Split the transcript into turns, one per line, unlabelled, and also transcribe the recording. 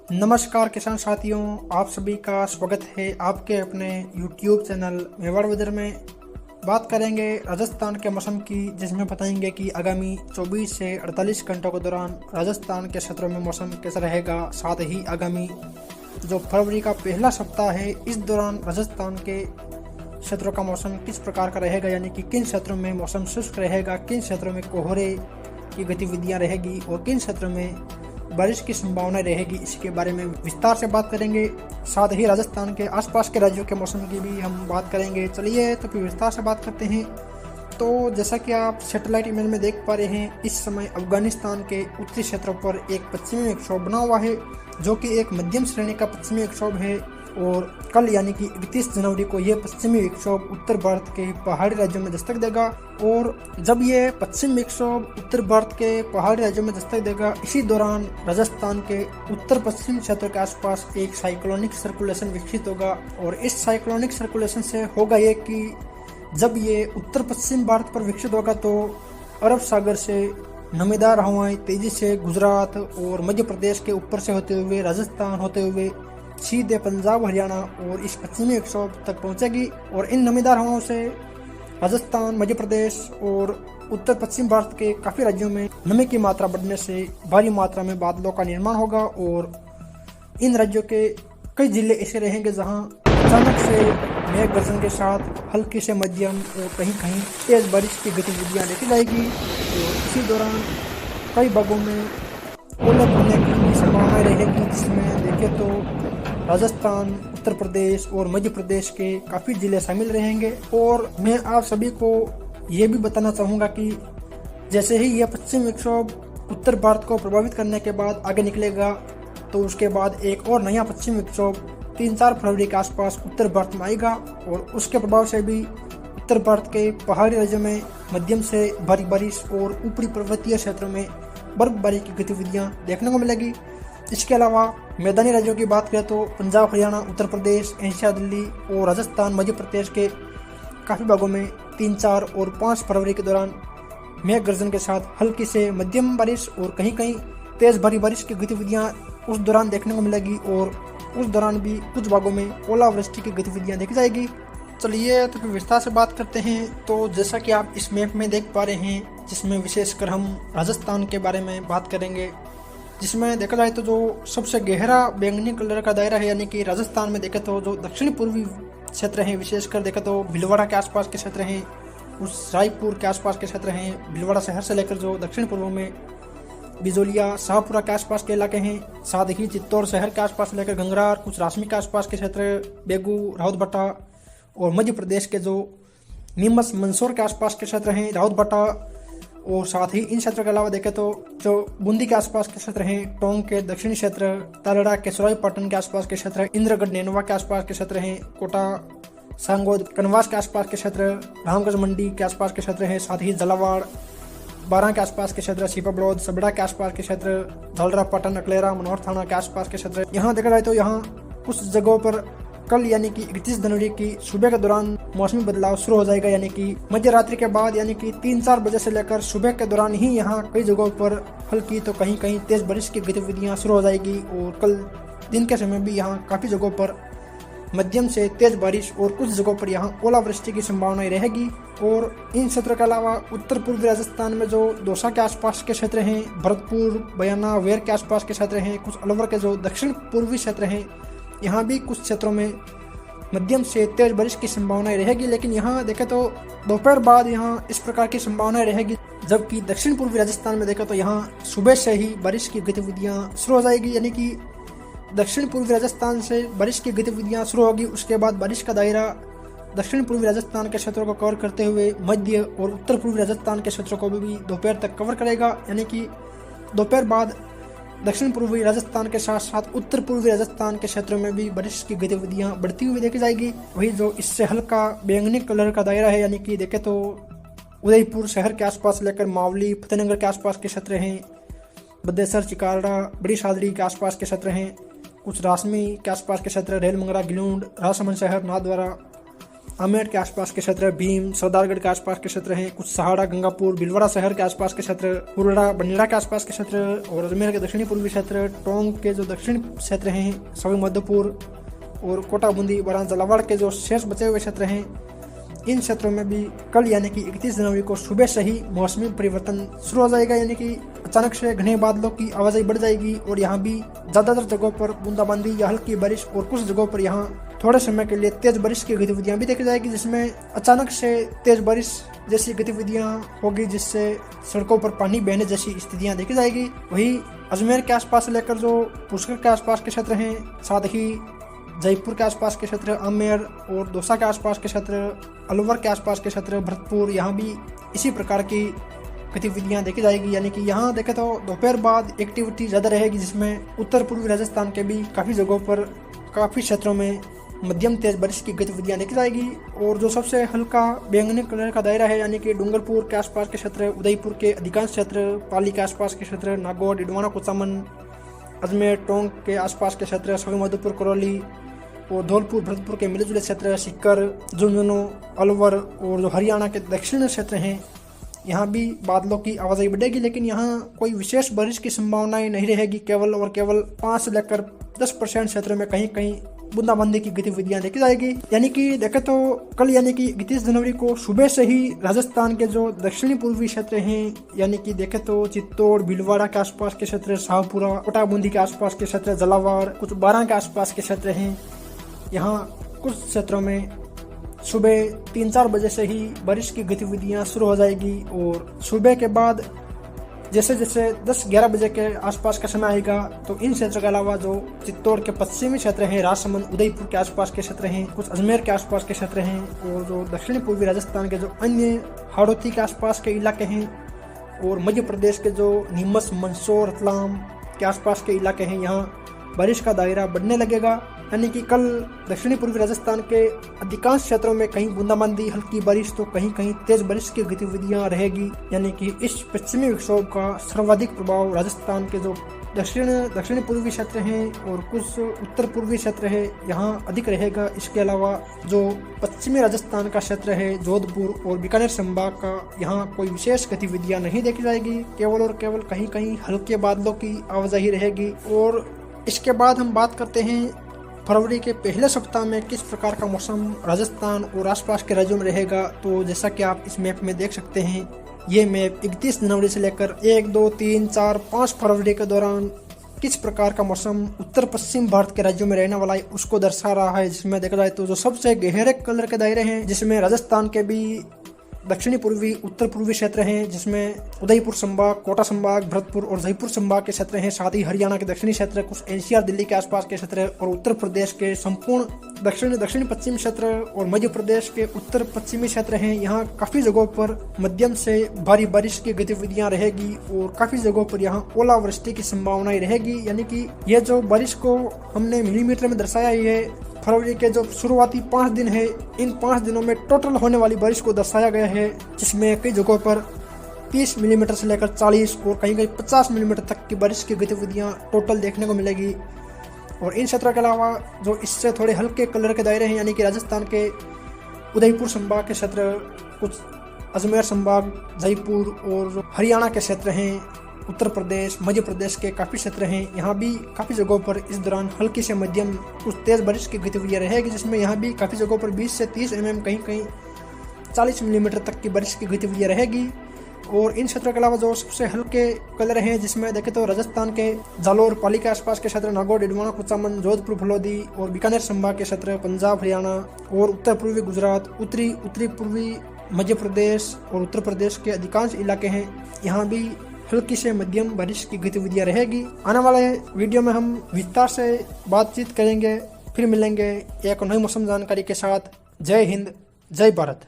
नमस्कार किसान साथियों, आप सभी का स्वागत है आपके अपने YouTube चैनल मेवाड़ वेदर में। बात करेंगे राजस्थान के मौसम की, जिसमें बताएंगे कि आगामी 24 से 48 घंटों के दौरान राजस्थान के क्षेत्रों में मौसम कैसा रहेगा। साथ ही आगामी जो फरवरी का पहला सप्ताह है, इस दौरान राजस्थान के क्षेत्रों का मौसम किस प्रकार का रहेगा, यानी कि किन क्षेत्रों में मौसम शुष्क रहेगा, किन क्षेत्रों में कोहरे की गतिविधियाँ रहेगी और किन क्षेत्रों में बारिश की संभावना रहेगी, इसके बारे में विस्तार से बात करेंगे। साथ ही राजस्थान के आसपास के राज्यों के मौसम की भी हम बात करेंगे। चलिए तो फिर विस्तार से बात करते हैं। तो जैसा कि आप सैटेलाइट इमेज में देख पा रहे हैं, इस समय अफगानिस्तान के उत्तरी क्षेत्रों पर एक पश्चिमी विक्षोभ बना हुआ है, जो कि एक मध्यम श्रेणी का पश्चिमी विक्षोभ है। और कल यानी कि 31 जनवरी को यह पश्चिमी विक्षोभ उत्तर भारत के पहाड़ी राज्यों में दस्तक देगा। और जब ये पश्चिम विक्षोभ उत्तर भारत के पहाड़ी राज्यों में दस्तक देगा, इसी दौरान राजस्थान के उत्तर पश्चिम क्षेत्र के आसपास एक साइक्लोनिक सर्कुलेशन विकसित होगा। और इस साइक्लोनिक सर्कुलेशन से होगा ये कि जब ये उत्तर पश्चिम भारत पर विकसित होगा तो अरब सागर से नमीदार हवाएं तेजी से गुजरात और मध्य प्रदेश के ऊपर से होते हुए राजस्थान होते हुए सीधे पंजाब, हरियाणा और इस पश्चिमी विक्षोभ तक पहुंचेगी। और इन नमीदार हवाओं से राजस्थान, मध्य प्रदेश और उत्तर पश्चिम भारत के काफ़ी राज्यों में नमी की मात्रा बढ़ने से भारी मात्रा में बादलों का निर्माण होगा। और इन राज्यों के कई जिले ऐसे रहेंगे जहां अचानक से मेघ गर्जन के साथ हल्की से मध्यम और कहीं कहीं तेज बारिश की गतिविधियां देखी जाएगी। और इसी दौरान कई भागों में ओले पड़ने की संभावना रहेगी, जिसमें देखें तो राजस्थान, उत्तर प्रदेश और मध्य प्रदेश के काफ़ी जिले शामिल रहेंगे। और मैं आप सभी को ये भी बताना चाहूँगा कि जैसे ही यह पश्चिम विक्षोभ उत्तर भारत को प्रभावित करने के बाद आगे निकलेगा, तो उसके बाद एक और नया पश्चिम विक्षोभ 3-4 फरवरी के आसपास उत्तर भारत में आएगा। और उसके प्रभाव से भी उत्तर भारत के पहाड़ी राज्यों में मध्यम से भारी बारिश और ऊपरी पर्वतीय क्षेत्रों में बर्फबारी की गतिविधियाँ देखने को मिलेगी। इसके अलावा मैदानी राज्यों की बात करें तो पंजाब, हरियाणा, उत्तर प्रदेश, एशिया, दिल्ली और राजस्थान, मध्य प्रदेश के काफ़ी भागों में 3, 4 और 5 फरवरी के दौरान मेघ गर्जन के साथ हल्की से मध्यम बारिश और कहीं कहीं तेज़ भारी बारिश की गतिविधियां उस दौरान देखने को मिलेगी। और उस दौरान भी कुछ भागों में ओलावृष्टि की गतिविधियां देखी जाएगी। चलिए तो फिर विस्तार से बात करते हैं। तो जैसा कि आप इस मैप में देख पा रहे हैं, जिसमें विशेषकर हम राजस्थान के बारे में बात करेंगे, जिसमें देखा जाए तो जो सबसे गहरा बैंगनी कलर का दायरा है, यानी कि राजस्थान में देखें तो जो दक्षिण पूर्वी क्षेत्र हैं, विशेषकर देखें तो भीलवाड़ा के आसपास के क्षेत्र हैं, उस रायपुर के आसपास के क्षेत्र हैं, भीलवाड़ा शहर से लेकर जो दक्षिण पूर्व में बिजोलिया, शाहपुरा के आसपास के इलाके हैं। साथ ही चित्तौड़ शहर के आसपास लेकर घंगरार, कुछ रासमी के आसपास के क्षेत्र, बेगू, राउतभट्टा और मध्य प्रदेश के जो नीमच, मंदसौर के आसपास के क्षेत्र हैं, राउतभट्टा। और साथ ही इन क्षेत्रों के अलावा देखें तो जो बूंदी के आसपास के क्षेत्र हैं, टोंक के दक्षिणी क्षेत्र, तालड़ा के सरायपाटन के आसपास के क्षेत्र, इंद्रगढ़, नैनवा के आसपास के क्षेत्र हैं, कोटा, सांगोद, कनवास के आसपास के क्षेत्र, रामगढ़ मंडी के आसपास के क्षेत्र हैं। साथ ही झालावाड़, बारां के आसपास के क्षेत्र, सीपा बड़ौद, सबड़ा के आसपास के क्षेत्र, झालरा, पाटन, अकलेरा, मनोहर थाना के आसपास के क्षेत्र। यहाँ देखा जाए तो यहाँ कुछ जगहों पर कल यानी कि 31 जनवरी की सुबह के दौरान मौसमी बदलाव शुरू हो जाएगा, यानी कि मध्य रात्रि के बाद यानी कि 3-4 बजे से लेकर सुबह के दौरान ही यहाँ कई जगहों पर हल्की तो कहीं कहीं तेज बारिश की गतिविधियाँ शुरू हो जाएगी। और कल दिन के समय भी यहाँ काफ़ी जगहों पर मध्यम से तेज बारिश और कुछ जगहों पर यहाँ ओलावृष्टि की संभावनाएं रहेगी। और इन क्षेत्रों के अलावा उत्तर पूर्वी राजस्थान में जो दौसा के आसपास के क्षेत्र हैं, भरतपुर, बयाना, वेर के आसपास के क्षेत्र हैं, कुछ अलवर के जो दक्षिण पूर्वी क्षेत्र हैं, यहाँ भी कुछ क्षेत्रों में मध्यम से तेज बारिश की संभावनाएं रहेगी। लेकिन यहाँ देखें तो दोपहर बाद यहाँ इस प्रकार की संभावनाएं रहेगी, जबकि दक्षिण पूर्वी राजस्थान में देखें तो यहाँ सुबह से ही बारिश की गतिविधियाँ शुरू हो जाएगी, यानी कि दक्षिण पूर्वी राजस्थान से बारिश की गतिविधियाँ शुरू होगी। उसके बाद बारिश का दायरा दक्षिण पूर्वी राजस्थान के क्षेत्रों को कवर करते हुए मध्य और उत्तर पूर्वी राजस्थान के क्षेत्रों को भी दोपहर तक कवर करेगा, यानी कि दोपहर बाद दक्षिण पूर्वी राजस्थान के साथ साथ उत्तर पूर्वी राजस्थान के क्षेत्रों में भी बारिश की गतिविधियां बढ़ती हुई देखी जाएगी। वही जो इससे हल्का बैंगनी कलर का दायरा है, यानी कि देखें तो उदयपुर शहर के आसपास लेकर मावली, फतेहनगर के आसपास के क्षेत्र हैं, बद्देसर, चिकालड़ा, बड़ी सादड़ी के आसपास के क्षेत्र हैं, कुछ रासमी के आसपास के क्षेत्र, रेल मंगरा, गिलूंड, राजसमंद शहर, नाथद्वारा, आमेर के आसपास के क्षेत्र, भीम, सरदारगढ़ के आसपास के क्षेत्र हैं, कुछ सहाड़ा, गंगापुर, भीलवाड़ा शहर के आसपास के क्षेत्र, कुरड़ा, बंडीला के आसपास के क्षेत्र और अजमेर के दक्षिणी पूर्वी क्षेत्र, टोंक के जो दक्षिण क्षेत्र हैं, सभी मध्यपुर और कोटा, बूंदी, बरां, झालावाड़ के जो शेष बचे हुए क्षेत्र हैं, इन क्षेत्रों में भी कल यानी कि 31 जनवरी को सुबह से ही मौसमी परिवर्तन शुरू हो जाएगा, यानी कि अचानक से घने बादलों की आवाजाही बढ़ जाएगी और यहाँ भी ज्यादातर जगहों पर बूंदाबांदी या हल्की बारिश और कुछ जगहों पर यहाँ थोड़े समय के लिए तेज बारिश की गतिविधियां भी देखी जाएगी, जिसमें अचानक से तेज बारिश जैसी गतिविधियां होगी, जिससे सड़कों पर पानी बहने जैसी स्थितियां देखी जाएगी। वही अजमेर के आसपास से लेकर जो पुष्कर के आसपास के क्षेत्र हैं, साथ ही जयपुर के आसपास के क्षेत्र, आमेर और दौसा के आसपास के क्षेत्र, अलवर के आसपास के क्षेत्र, भरतपुर, यहाँ भी इसी प्रकार की गतिविधियां देखी जाएगी। यानी कि यहाँ देखें तो दोपहर बाद एक्टिविटी ज़्यादा रहेगी, जिसमें उत्तर पूर्वी राजस्थान के भी काफ़ी जगहों पर, काफ़ी क्षेत्रों में मध्यम तेज बारिश की गतिविधियां देखी जाएगी। और जो सबसे हल्का बैंगनी कलर का दायरा है, यानी कि डूंगरपुर के आसपास के क्षेत्र, उदयपुर के अधिकांश क्षेत्र, पाली के आसपास के क्षेत्र, नागौर, डिडवाना, कुचामन, अजमेर, टोंक के आसपास के क्षेत्र, सभी मधुपुर, करौली और धौलपुर, भरतपुर के मिले जुले क्षेत्र, सीकर, झुंझुनू, अलवर और जो हरियाणा के दक्षिणी क्षेत्र हैं, यहाँ भी बादलों की आवाजाही बढ़ेगी, लेकिन यहाँ कोई विशेष बारिश की संभावनाएं नहीं रहेगी। केवल और केवल 5 से लेकर 10% क्षेत्रों में कहीं कहीं बूंदाबांदी की गतिविधियां देखी जाएगी। यानी कि देखें तो कल यानी कि 31 जनवरी को सुबह से ही राजस्थान के जो दक्षिणी पूर्वी क्षेत्र हैं, यानी कि देखें तो चित्तौड़, भीलवाड़ा के आसपास के क्षेत्र, शाहपुरा, कोटा, बूंदी के आसपास के क्षेत्र, झालावाड़, कुछ बारां के आसपास के क्षेत्र हैं, यहाँ कुछ क्षेत्रों में सुबह 3-4 बजे से ही बारिश की गतिविधियां शुरू हो जाएगी। और सुबह के बाद जैसे जैसे 10-11 बजे के आसपास का समय आएगा, तो इन क्षेत्रों के अलावा जो चित्तौड़ के पश्चिमी क्षेत्र हैं, राजसमंद, उदयपुर के आसपास के क्षेत्र हैं, कुछ अजमेर के आसपास के क्षेत्र हैं, और जो दक्षिणी पूर्वी राजस्थान के जो अन्य हाड़ौती के आसपास के इलाके हैं, और मध्य प्रदेश के जो नीमच, मंदसौर, रतलाम के आसपास के इलाके हैं, यहाँ बारिश का दायरा बढ़ने लगेगा। यानी कि कल दक्षिणी पूर्वी राजस्थान के अधिकांश क्षेत्रों में कहीं बूंदाबांदी, हल्की बारिश, तो कहीं कहीं तेज बारिश की गतिविधियां रहेगी। यानी कि इस पश्चिमी विक्षोभ का सर्वाधिक प्रभाव राजस्थान के जो दक्षिणी पूर्वी क्षेत्र हैं और कुछ उत्तर पूर्वी क्षेत्र है, यहाँ अधिक रहेगा। इसके अलावा जो पश्चिमी राजस्थान का क्षेत्र है, जोधपुर और बीकानेर संभाग का, यहाँ कोई विशेष गतिविधियां नहीं देखी जाएगी। केवल और केवल कहीं कहीं हल्के बादलों की आवाजाही रहेगी। और इसके बाद हम बात करते हैं फरवरी के पहले सप्ताह में किस प्रकार का मौसम राजस्थान और आसपास के राज्यों में रहेगा। तो जैसा कि आप इस मैप में देख सकते हैं, ये मैप 31 जनवरी से लेकर 1, 2, 3, 4, 5 फरवरी के दौरान किस प्रकार का मौसम उत्तर पश्चिम भारत के राज्यों में रहने वाला है उसको दर्शा रहा है। जिसमें देखा जाए तो जो सबसे गहरे कलर के दायरे हैं, जिसमें राजस्थान के भी दक्षिणी पूर्वी, उत्तर पूर्वी क्षेत्र हैं, जिसमें उदयपुर संभाग, कोटा संभाग, भरतपुर और जयपुर संभाग के क्षेत्र हैं। साथ ही हरियाणा के दक्षिणी क्षेत्र, कुछ एनसीआर, दिल्ली के आसपास के क्षेत्र और उत्तर प्रदेश के संपूर्ण दक्षिणी पश्चिम क्षेत्र और मध्य प्रदेश के उत्तर पश्चिमी क्षेत्र हैं। यहाँ काफी जगहों पर मध्यम से भारी बारिश की गतिविधियां रहेगी और काफी जगहों पर यहाँ ओलावृष्टि की संभावनाएं रहेगी। यानी कि यह जो बारिश को हमने मिलीमीटर में दर्शाया है, फरवरी के जो शुरुआती 5 दिन है, इन 5 दिनों में टोटल होने वाली बारिश को दर्शाया गया है, जिसमें कई जगहों पर 30 मिलीमीटर से लेकर 40 और कहीं कहीं 50 मिलीमीटर तक की बारिश की गतिविधियां टोटल देखने को मिलेगी। और इन क्षेत्रों के अलावा जो इससे थोड़े हल्के कलर के दायरे हैं, यानी कि राजस्थान के उदयपुर संभाग के क्षेत्र, कुछ अजमेर संभाग, जयपुर और हरियाणा के क्षेत्र हैं, उत्तर प्रदेश, मध्य प्रदेश के काफ़ी क्षेत्र हैं, यहाँ भी काफ़ी जगहों पर इस दौरान हल्की से मध्यम कुछ तेज़ बारिश की गतिविधियाँ रहेगी, जिसमें यहाँ भी काफ़ी जगहों पर 20 से 30 mm, कहीं कहीं 40 मिलीमीटर तक की बारिश की गतिविधियाँ रहेगी। और इन क्षेत्रों के अलावा जो सबसे हल्के कलर हैं, जिसमें देखें तो राजस्थान के जालोर, पाली के आसपास के क्षेत्र, नागौर, डिडवाना, कुचामन, जोधपुर, फलोदी और बीकानेर संभाग के क्षेत्र, पंजाब, हरियाणा और उत्तर पूर्वी गुजरात, उत्तरी पूर्वी मध्य प्रदेश और उत्तर प्रदेश के अधिकांश इलाके हैं, यहाँ भी हल्की से मध्यम बारिश की गतिविधियां रहेगी। आने वाले वीडियो में हम विस्तार से बातचीत करेंगे, फिर मिलेंगे एक नई मौसम जानकारी के साथ। जय हिंद, जय भारत।